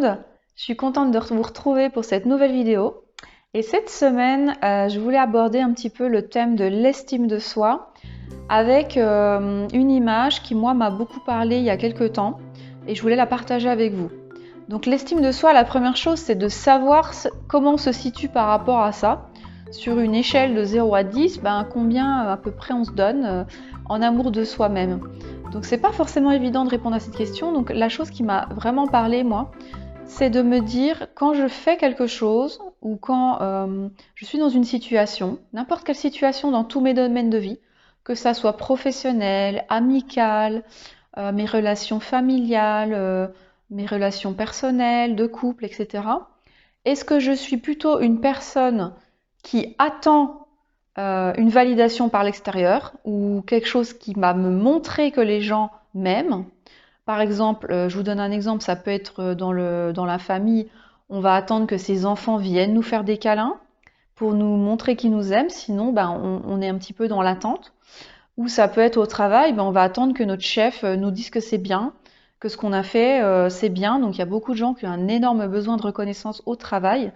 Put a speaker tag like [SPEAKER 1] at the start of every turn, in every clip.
[SPEAKER 1] monde, je suis contente de vous retrouver pour cette nouvelle vidéo. Et cette semaine, je voulais aborder un petit peu le thème de l'estime de soi avec une image qui, moi, m'a beaucoup parlé il y a quelques temps et je voulais la partager avec vous. Donc l'estime de soi, la première chose, c'est de savoir comment on se situe par rapport à ça. Sur une échelle de 0 à 10, combien à peu près on se donne en amour de soi-même. Donc c'est pas forcément évident de répondre à cette question. Donc la chose qui m'a vraiment parlé, moi, c'est de me dire quand je fais quelque chose ou quand je suis dans une situation, n'importe quelle situation dans tous mes domaines de vie, que ça soit professionnel, amical, mes relations familiales, mes relations personnelles, de couple, etc. Est-ce que je suis plutôt une personne qui attend une validation par l'extérieur ou quelque chose qui va me montrer que les gens m'aiment? Par exemple, je vous donne un exemple, ça peut être dans la famille, on va attendre que ses enfants viennent nous faire des câlins pour nous montrer qu'ils nous aiment, sinon on est un petit peu dans l'attente. Ou ça peut être au travail, on va attendre que notre chef nous dise que c'est bien, que ce qu'on a fait c'est bien. Donc il y a beaucoup de gens qui ont un énorme besoin de reconnaissance au travail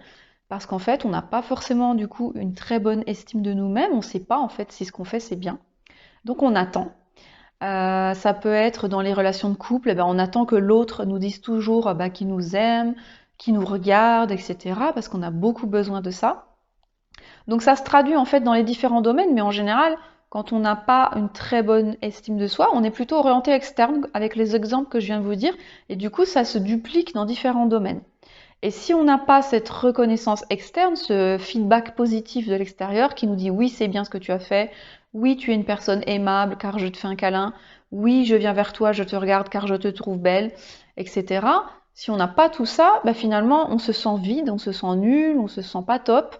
[SPEAKER 1] parce qu'en fait on n'a pas forcément du coup une très bonne estime de nous-mêmes, on ne sait pas en fait si ce qu'on fait c'est bien. Donc on attend. Ça peut être dans les relations de couple, on attend que l'autre nous dise toujours qu'il nous aime, qu'il nous regarde, etc. Parce qu'on a beaucoup besoin de ça. Donc ça se traduit en fait dans les différents domaines, mais en général, quand on n'a pas une très bonne estime de soi, on est plutôt orienté externe avec les exemples que je viens de vous dire, et du coup ça se duplique dans différents domaines. Et si on n'a pas cette reconnaissance externe, ce feedback positif de l'extérieur qui nous dit oui, c'est bien ce que tu as fait, oui, tu es une personne aimable car je te fais un câlin, oui, je viens vers toi, je te regarde car je te trouve belle, etc. Si on n'a pas tout ça, finalement, on se sent vide, on se sent nul, on se sent pas top,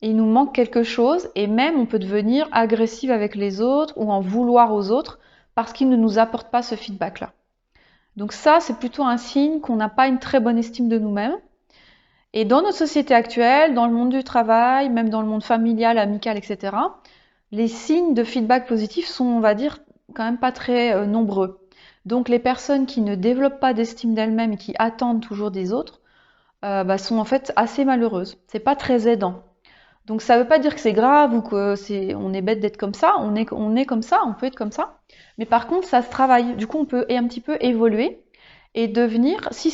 [SPEAKER 1] et il nous manque quelque chose, et même on peut devenir agressif avec les autres ou en vouloir aux autres parce qu'ils ne nous apportent pas ce feedback-là. Donc ça, c'est plutôt un signe qu'on n'a pas une très bonne estime de nous-mêmes. Et dans notre société actuelle, dans le monde du travail, même dans le monde familial, amical, etc., les signes de feedback positif sont, on va dire, quand même pas très nombreux. Donc les personnes qui ne développent pas d'estime d'elles-mêmes et qui attendent toujours des autres sont en fait assez malheureuses. C'est pas très aidant. Donc ça veut pas dire que c'est grave ou on est bête d'être comme ça. On est comme ça, on peut être comme ça. Mais par contre, ça se travaille. Du coup, on peut un petit peu évoluer et devenir, si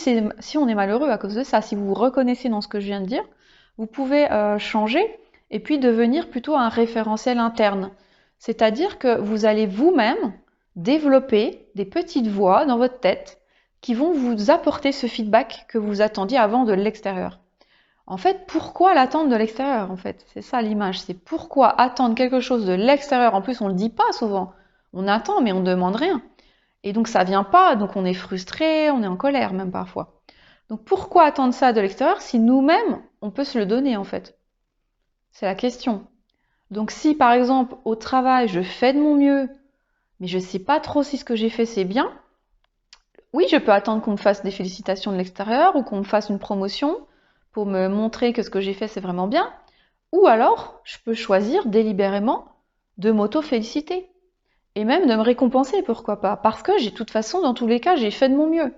[SPEAKER 1] on est malheureux à cause de ça, si vous vous reconnaissez dans ce que je viens de dire, vous pouvez changer et puis devenir plutôt un référentiel interne. C'est-à-dire que vous allez vous-même développer des petites voix dans votre tête qui vont vous apporter ce feedback que vous attendiez avant de l'extérieur. En fait, pourquoi l'attendre de l'extérieur, en fait? C'est ça l'image, c'est pourquoi attendre quelque chose de l'extérieur. En plus, on le dit pas souvent. On attend, mais on ne demande rien. Et donc ça vient pas, donc on est frustré, on est en colère même parfois. Donc pourquoi attendre ça de l'extérieur si nous-mêmes, on peut se le donner en fait? C'est la question. Donc si par exemple au travail, je fais de mon mieux, mais je sais pas trop si ce que j'ai fait c'est bien, oui, je peux attendre qu'on me fasse des félicitations de l'extérieur ou qu'on me fasse une promotion pour me montrer que ce que j'ai fait c'est vraiment bien. Ou alors, je peux choisir délibérément de m'auto-féliciter. Et même de me récompenser, pourquoi pas. Parce que de toute façon, dans tous les cas, j'ai fait de mon mieux.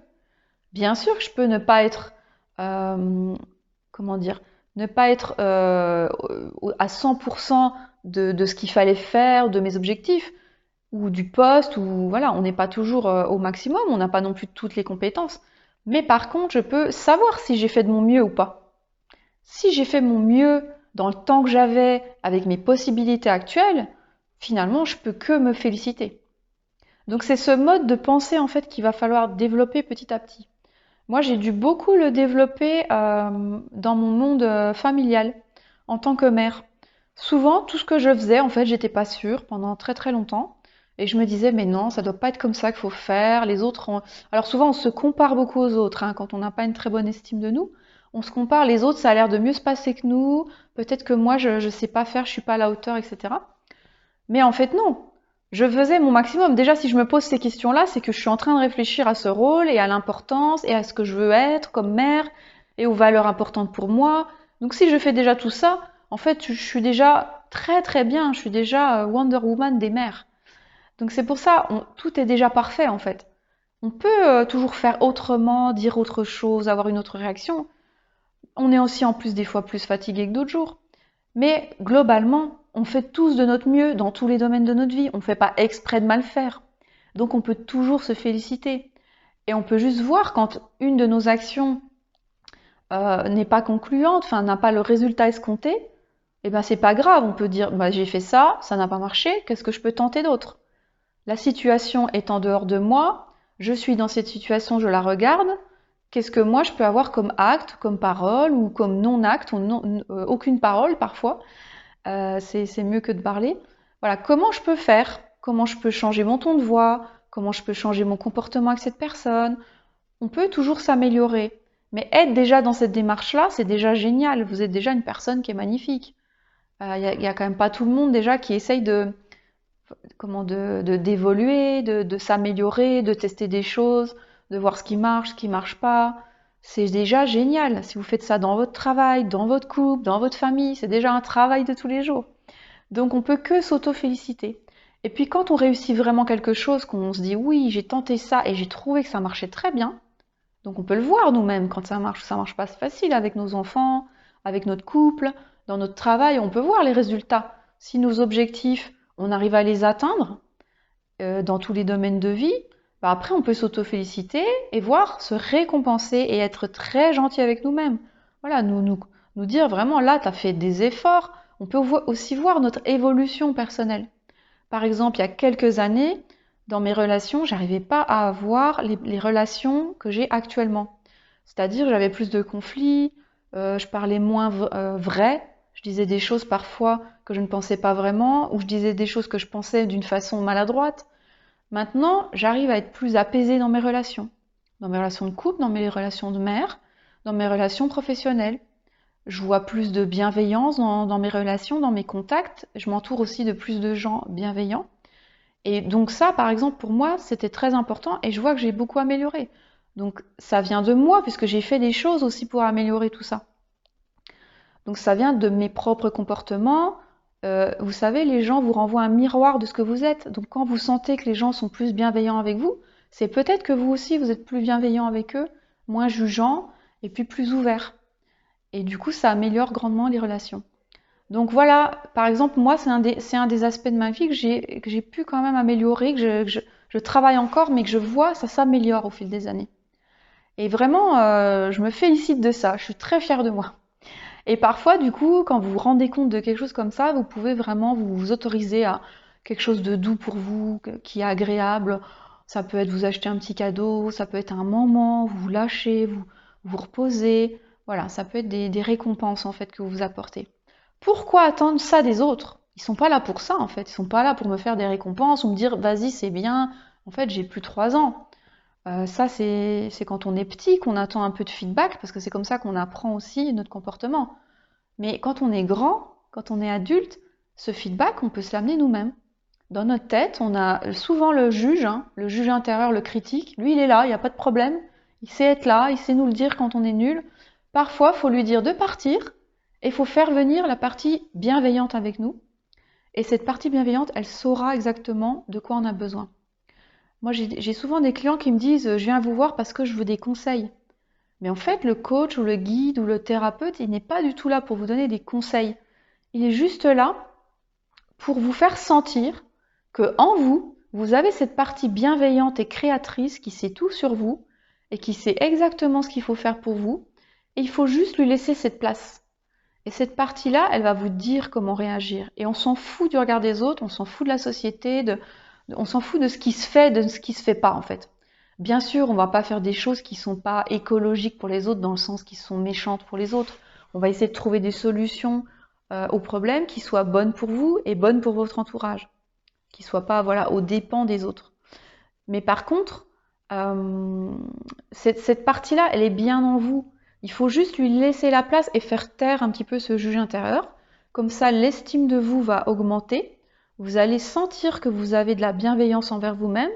[SPEAKER 1] Bien sûr que je peux ne pas être, comment dire, ne pas être à 100% de ce qu'il fallait faire, de mes objectifs, ou du poste, ou voilà, on n'est pas toujours au maximum, on n'a pas non plus toutes les compétences. Mais par contre, je peux savoir si j'ai fait de mon mieux ou pas. Si j'ai fait mon mieux dans le temps que j'avais, avec mes possibilités actuelles, finalement, je peux que me féliciter. Donc c'est ce mode de pensée en fait qu'il va falloir développer petit à petit. Moi, j'ai dû beaucoup le développer dans mon monde familial, en tant que mère. Souvent, tout ce que je faisais, en fait, j'étais pas sûre pendant très très longtemps. Et je me disais, mais non, ça doit pas être comme ça qu'il faut faire. Les autres, alors souvent, on se compare beaucoup aux autres, hein, quand on n'a pas une très bonne estime de nous. On se compare, les autres, ça a l'air de mieux se passer que nous. Peut-être que moi, je sais pas faire, je suis pas à la hauteur, etc. Mais en fait, non. Je faisais mon maximum. Déjà, si je me pose ces questions-là, c'est que je suis en train de réfléchir à ce rôle et à l'importance et à ce que je veux être comme mère et aux valeurs importantes pour moi. Donc si je fais déjà tout ça, en fait, je suis déjà très très bien. Je suis déjà Wonder Woman des mères. Donc c'est pour ça, tout est déjà parfait en fait. On peut toujours faire autrement, dire autre chose, avoir une autre réaction. On est aussi en plus des fois plus fatigué que d'autres jours. Mais globalement, on fait tous de notre mieux dans tous les domaines de notre vie. On ne fait pas exprès de mal faire. Donc on peut toujours se féliciter. Et on peut juste voir quand une de nos actions n'est pas concluante, enfin n'a pas le résultat escompté, eh ben c'est pas grave. On peut dire bah, j'ai fait ça, ça n'a pas marché, qu'est-ce que je peux tenter d'autre? La situation est en dehors de moi, je suis dans cette situation, je la regarde. Qu'est-ce que moi je peux avoir comme acte, comme parole ou comme non-acte ou aucune parole parfois? C'est mieux que de parler. Voilà, comment je peux faire? Comment je peux changer mon ton de voix? Comment je peux changer mon comportement avec cette personne? On peut toujours s'améliorer. Mais être déjà dans cette démarche-là, c'est déjà génial. Vous êtes déjà une personne qui est magnifique. Y a quand même pas tout le monde déjà qui essaye d'évoluer, de s'améliorer, de tester des choses, de voir ce qui marche pas. C'est déjà génial. Si vous faites ça dans votre travail, dans votre couple, dans votre famille, c'est déjà un travail de tous les jours. Donc on peut que s'auto-féliciter. Et puis quand on réussit vraiment quelque chose, qu'on se dit oui, j'ai tenté ça et j'ai trouvé que ça marchait très bien, donc on peut le voir nous-mêmes quand ça marche pas, c'est facile avec nos enfants, avec notre couple, dans notre travail, on peut voir les résultats. Si nos objectifs, on arrive à les atteindre dans tous les domaines de vie, bah après on peut s'auto-féliciter et voir se récompenser et être très gentil avec nous-mêmes. Voilà, nous dire vraiment là, tu as fait des efforts. On peut aussi voir notre évolution personnelle. Par exemple, il y a quelques années, dans mes relations, j'arrivais pas à avoir les relations que j'ai actuellement. C'est-à-dire, j'avais plus de conflits, je parlais moins vrai, je disais des choses parfois que je ne pensais pas vraiment, ou je disais des choses que je pensais d'une façon maladroite. Maintenant, j'arrive à être plus apaisée dans mes relations de couple, dans mes relations de mère, dans mes relations professionnelles. Je vois plus de bienveillance dans mes relations, dans mes contacts. Je m'entoure aussi de plus de gens bienveillants. Et donc ça, par exemple, pour moi, c'était très important et je vois que j'ai beaucoup amélioré. Donc ça vient de moi puisque j'ai fait des choses aussi pour améliorer tout ça. Donc ça vient de mes propres comportements. Vous savez, les gens vous renvoient un miroir de ce que vous êtes. Donc quand vous sentez que les gens sont plus bienveillants avec vous, c'est peut-être que vous aussi, vous êtes plus bienveillant avec eux, moins jugeant et puis plus ouvert. Et du coup, ça améliore grandement les relations. Donc voilà, par exemple, moi, c'est un des aspects de ma vie que j'ai pu quand même améliorer, je travaille encore, mais que je vois, ça s'améliore au fil des années. Et vraiment, je me félicite de ça, je suis très fière de moi. Et parfois, du coup, quand vous vous rendez compte de quelque chose comme ça, vous pouvez vraiment vous autoriser à quelque chose de doux pour vous, qui est agréable. Ça peut être vous acheter un petit cadeau, ça peut être un moment, vous vous lâchez, vous reposez. Voilà, ça peut être des récompenses en fait que vous vous apportez. Pourquoi attendre ça des autres? Ils sont pas là pour ça en fait. Ils sont pas là pour me faire des récompenses ou me dire vas-y c'est bien. En fait j'ai plus 3 ans. Ça c'est quand on est petit qu'on attend un peu de feedback parce que c'est comme ça qu'on apprend aussi notre comportement. Mais quand on est grand, quand on est adulte, ce feedback on peut se l'amener nous-mêmes. Dans notre tête, on a souvent le juge, hein, le juge intérieur, le critique. Lui il est là, il n'y a pas de problème. Il sait être là, il sait nous le dire quand on est nul. Parfois, il faut lui dire de partir et il faut faire venir la partie bienveillante avec nous. Et cette partie bienveillante, elle saura exactement de quoi on a besoin. Moi, j'ai souvent des clients qui me disent je viens vous voir parce que je veux des conseils. Mais en fait, le coach ou le guide ou le thérapeute, il n'est pas du tout là pour vous donner des conseils. Il est juste là pour vous faire sentir que en vous, vous avez cette partie bienveillante et créatrice qui sait tout sur vous et qui sait exactement ce qu'il faut faire pour vous. Et il faut juste lui laisser cette place. Et cette partie-là, elle va vous dire comment réagir. Et on s'en fout du regard des autres, on s'en fout de la société, on s'en fout de ce qui se fait, de ce qui se fait pas en fait. Bien sûr, on va pas faire des choses qui sont pas écologiques pour les autres, dans le sens qui sont méchantes pour les autres. On va essayer de trouver des solutions aux problèmes qui soient bonnes pour vous et bonnes pour votre entourage, qui soient pas voilà aux dépens des autres. Mais par contre, cette partie-là, elle est bien en vous. Il faut juste lui laisser la place et faire taire un petit peu ce juge intérieur. Comme ça, l'estime de vous va augmenter. Vous allez sentir que vous avez de la bienveillance envers vous-même.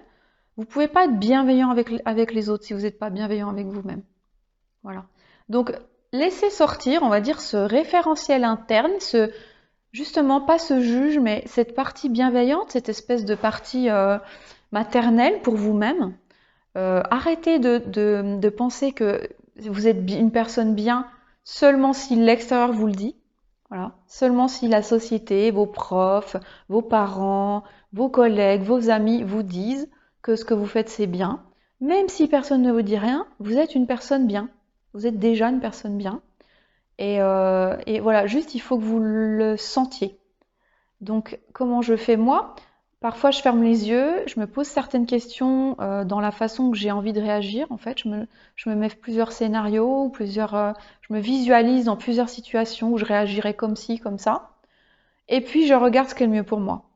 [SPEAKER 1] Vous ne pouvez pas être bienveillant avec les autres si vous n'êtes pas bienveillant avec vous-même. Voilà. Donc, laissez sortir, on va dire, ce référentiel interne, justement, pas ce juge, mais cette partie bienveillante, cette espèce de partie maternelle pour vous-même. Arrêtez de penser que vous êtes une personne bien seulement si l'extérieur vous le dit. Voilà. Seulement si la société, vos profs, vos parents, vos collègues, vos amis vous disent que ce que vous faites c'est bien. Même si personne ne vous dit rien, vous êtes une personne bien. Vous êtes déjà une personne bien. Et voilà, juste il faut que vous le sentiez. Donc comment je fais moi? Parfois je ferme les yeux, je me pose certaines questions dans la façon que j'ai envie de réagir. En fait, je me mets plusieurs scénarios, je me visualise dans plusieurs situations où je réagirais comme ci, comme ça. Et puis je regarde ce qui est le mieux pour moi.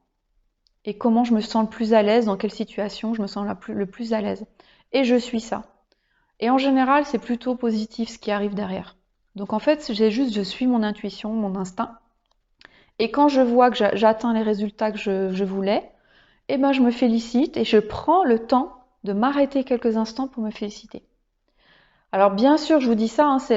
[SPEAKER 1] Et comment je me sens le plus à l'aise, dans quelle situation je me sens le plus à l'aise. Et je suis ça. Et en général, c'est plutôt positif ce qui arrive derrière. Donc en fait, je suis mon intuition, mon instinct. Et quand je vois que j'atteins les résultats que je voulais, eh ben je me félicite et je prends le temps de m'arrêter quelques instants pour me féliciter. Alors bien sûr, je vous dis ça, hein, c'est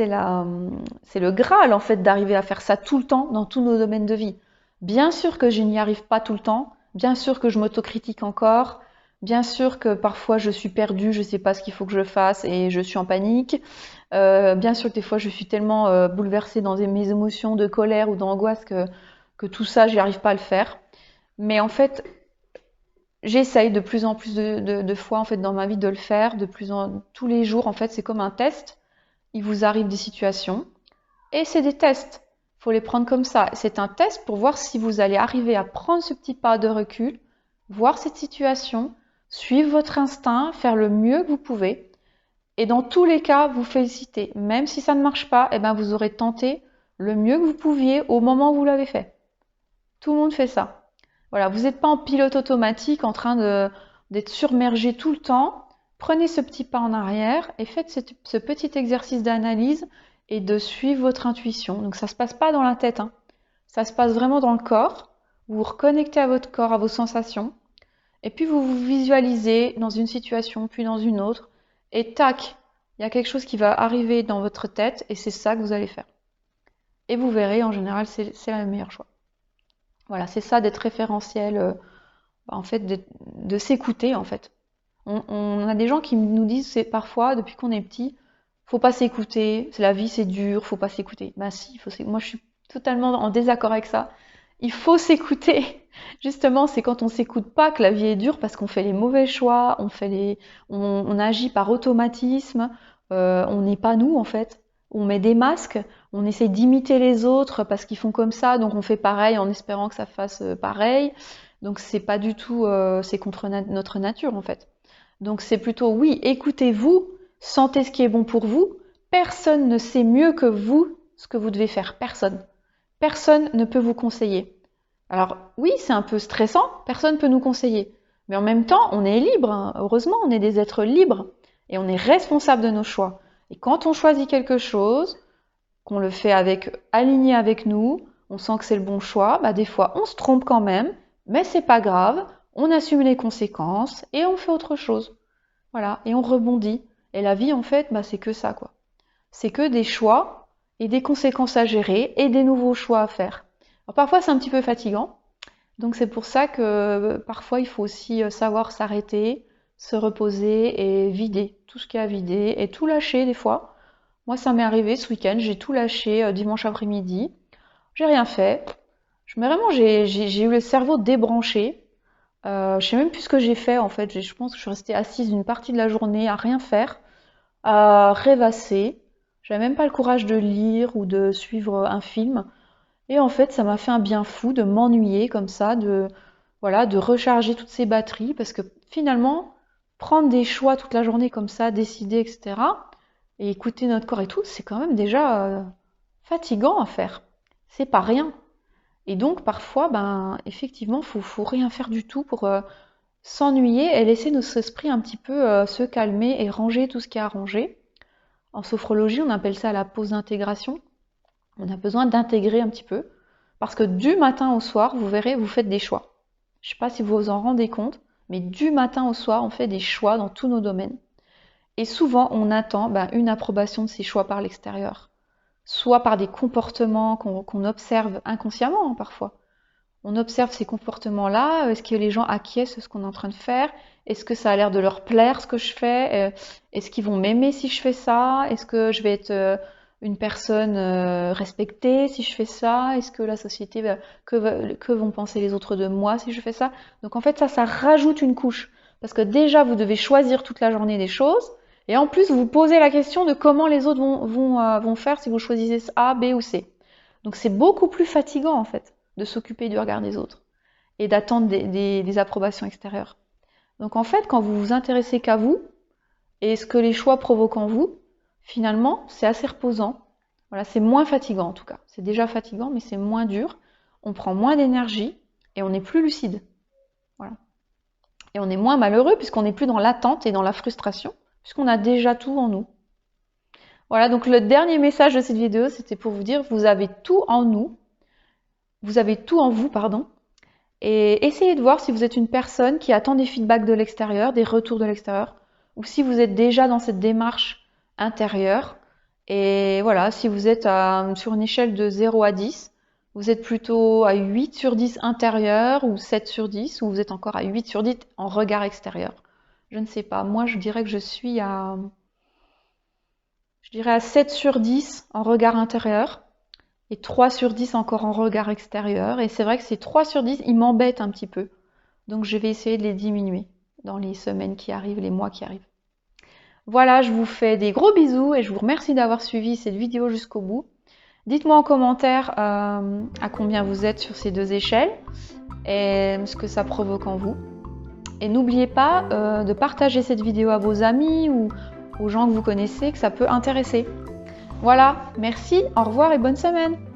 [SPEAKER 1] le Graal en fait d'arriver à faire ça tout le temps dans tous nos domaines de vie. Bien sûr que je n'y arrive pas tout le temps, bien sûr que je m'autocritique encore, bien sûr que parfois je suis perdue, je ne sais pas ce qu'il faut que je fasse et je suis en panique. Bien sûr que des fois je suis tellement bouleversée dans mes émotions de colère ou d'angoisse que tout ça, j'y arrive pas à le faire. Mais en fait, j'essaye de plus en plus de fois en fait dans ma vie de le faire, tous les jours en fait, c'est comme un test. Il vous arrive des situations et c'est des tests. Il faut les prendre comme ça. C'est un test pour voir si vous allez arriver à prendre ce petit pas de recul, voir cette situation, suivre votre instinct, faire le mieux que vous pouvez. Et dans tous les cas, vous félicitez. Même si ça ne marche pas, eh ben vous aurez tenté le mieux que vous pouviez au moment où vous l'avez fait. Tout le monde fait ça. Voilà, vous n'êtes pas en pilote automatique en train d'être submergé tout le temps. Prenez ce petit pas en arrière et faites ce petit exercice d'analyse et de suivre votre intuition. Donc ça ne se passe pas dans la tête, hein. Ça se passe vraiment dans le corps. Vous vous reconnectez à votre corps, à vos sensations. Et puis vous vous visualisez dans une situation, puis dans une autre. Et tac, il y a quelque chose qui va arriver dans votre tête et c'est ça que vous allez faire. Et vous verrez, en général, c'est le meilleur choix. Voilà, c'est ça d'être référentiel, en fait, de s'écouter, en fait. On a des gens qui nous disent, c'est parfois, depuis qu'on est petit, faut pas s'écouter, la vie c'est dur, faut pas s'écouter. Ben si, moi je suis totalement en désaccord avec ça. Il faut s'écouter. Justement, c'est quand on s'écoute pas que la vie est dure parce qu'on fait les mauvais choix, on agit par automatisme, on n'est pas nous en fait. On met des masques, on essaie d'imiter les autres parce qu'ils font comme ça, donc on fait pareil en espérant que ça fasse pareil. Donc c'est pas du tout, c'est contre notre nature en fait. Donc c'est plutôt oui, écoutez-vous, sentez ce qui est bon pour vous. Personne ne sait mieux que vous ce que vous devez faire. Personne. Personne ne peut vous conseiller. Alors oui, c'est un peu stressant, personne ne peut nous conseiller. Mais en même temps, on est libre, hein. Heureusement, on est des êtres libres et on est responsable de nos choix. Et quand on choisit quelque chose, qu'on le fait aligné avec nous, on sent que c'est le bon choix, bah des fois on se trompe quand même, mais c'est pas grave, on assume les conséquences et on fait autre chose. Voilà, et on rebondit. Et la vie, en fait, bah, c'est que ça, quoi. C'est que des choix et des conséquences à gérer et des nouveaux choix à faire. Alors parfois, c'est un petit peu fatigant. Donc c'est pour ça que parfois, il faut aussi savoir s'arrêter, se reposer et vider tout ce qu'il y a à vider et tout lâcher des fois. Moi, ça m'est arrivé ce week-end, j'ai tout lâché dimanche après-midi. J'ai rien fait. J'ai eu le cerveau débranché. Je sais même plus ce que j'ai fait en fait. Je pense que je suis restée assise une partie de la journée à rien faire, à rêvasser. J'avais même pas le courage de lire ou de suivre un film. Et en fait, ça m'a fait un bien fou de m'ennuyer comme ça, voilà, de recharger toutes ces batteries parce que finalement, prendre des choix toute la journée comme ça, décider, etc. et écouter notre corps et tout, c'est quand même déjà fatigant à faire. C'est pas rien. Et donc parfois, ben effectivement, faut rien faire du tout pour s'ennuyer et laisser notre esprit un petit peu se calmer et ranger tout ce qui est à ranger. En sophrologie, on appelle ça la pause d'intégration. On a besoin d'intégrer un petit peu parce que du matin au soir, vous verrez, vous faites des choix. Je ne sais pas si vous vous en rendez compte, mais du matin au soir, on fait des choix dans tous nos domaines. Et souvent, on attend une approbation de ces choix par l'extérieur, soit par des comportements qu'on observe inconsciemment parfois. On observe ces comportements-là, est-ce que les gens acquiescent à ce qu'on est en train de faire? Est-ce que ça a l'air de leur plaire ce que je fais? Est-ce qu'ils vont m'aimer si je fais ça? Est-ce que je vais être une personne respectée si je fais ça? Est-ce que la société que vont penser les autres de moi si je fais ça? Donc en fait ça rajoute une couche parce que déjà vous devez choisir toute la journée des choses et en plus vous posez la question de comment les autres vont faire si vous choisissez A, B ou C. Donc c'est beaucoup plus fatigant en fait de s'occuper du regard des autres et d'attendre des approbations extérieures. Donc en fait, quand vous vous intéressez qu'à vous et ce que les choix provoquent en vous, finalement, c'est assez reposant. Voilà, c'est moins fatigant en tout cas. C'est déjà fatigant, mais c'est moins dur. On prend moins d'énergie et on est plus lucide. Voilà. Et on est moins malheureux puisqu'on n'est plus dans l'attente et dans la frustration, puisqu'on a déjà tout en nous. Voilà, donc le dernier message de cette vidéo, c'était pour vous dire, vous avez tout en nous, vous avez tout en vous, pardon, et essayez de voir si vous êtes une personne qui attend des feedbacks de l'extérieur, des retours de l'extérieur, ou si vous êtes déjà dans cette démarche intérieure. Et voilà, si vous êtes sur une échelle de 0 à 10, vous êtes plutôt à 8 sur 10 intérieur, ou 7 sur 10, ou vous êtes encore à 8 sur 10 en regard extérieur. Je ne sais pas, moi je dirais que je suis à 7 sur 10 en regard intérieur, et 3 sur 10 encore en regard extérieur. Et c'est vrai que ces 3 sur 10, ils m'embêtent un petit peu. Donc je vais essayer de les diminuer dans les semaines qui arrivent, les mois qui arrivent. Voilà, je vous fais des gros bisous et je vous remercie d'avoir suivi cette vidéo jusqu'au bout. Dites-moi en commentaire à combien vous êtes sur ces deux échelles et ce que ça provoque en vous. Et n'oubliez pas de partager cette vidéo à vos amis ou aux gens que vous connaissez que ça peut intéresser. Voilà, merci, au revoir et bonne semaine!